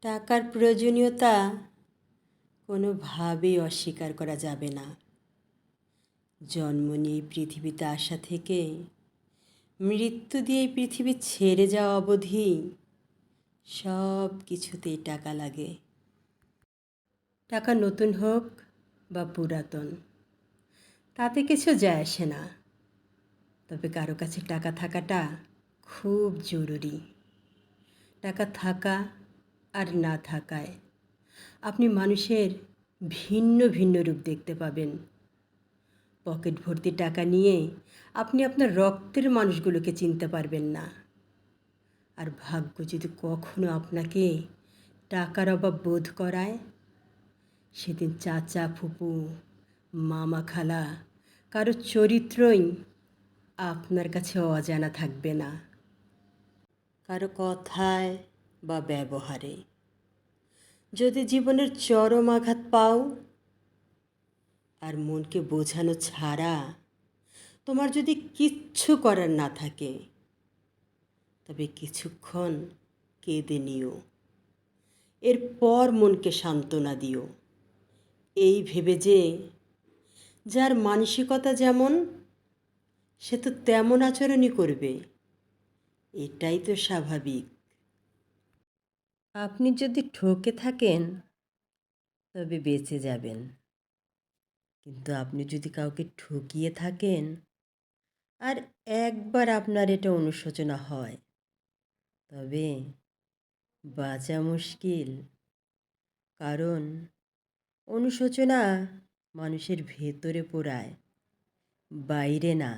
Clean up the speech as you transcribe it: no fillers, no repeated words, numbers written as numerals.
টাকার প্রয়োজনীয়তা কোনোভাবেই অস্বীকার করা যাবে না। জন্ম নিয়ে এই পৃথিবীতে আসা থেকে মৃত্যু দিয়ে এই পৃথিবী ছেড়ে যাওয়া অবধি সব কিছুতেই টাকা লাগে। টাকা নতুন হোক বা পুরাতন, তাতে কিছু যায় আসে না। তবে কারো কাছে টাকা থাকাটা খুব জরুরি। টাকা থাকা আর না থাকায় আপনি মানুষের ভিন্ন ভিন্ন রূপ দেখতে পাবেন। পকেট ভর্তি টাকা নিয়ে আপনি আপনার রক্তের মানুষগুলোকে চিনতে পারবেন না। আর ভাগ্য যদি কখনো আপনাকে টাকার অভাব বোধ করায়, সেদিন চাচা ফুপু মামা খালা কারো চরিত্রই আপনার কাছে অজানা থাকবে না। কারো কথায় বা ব্যবহারে যদি জীবনের চরম আঘাত পাও, আর মনকে বোঝানো ছাড়া তোমার যদি কিচ্ছু করার না থাকে, তবে কিছুক্ষণ কেঁদে নিও। এরপর মনকে সান্ত্বনা দিও, এই ভেবে যে যার মানসিকতা যেমন সে তো তেমন আচরণই করবে। এটাই তো স্বাভাবিক। আপনি যদি ঠকে থাকেন তবে বেঁচে যাবেন, কিন্তু আপনি যদি কাউকে ঠকিয়ে থাকেন আর একবার আপনার এটা অনুশোচনা হয়, তবে বাঁচা মুশকিল। কারণ অনুশোচনা মানুষের ভেতরে পোড়ায়, বাইরে না।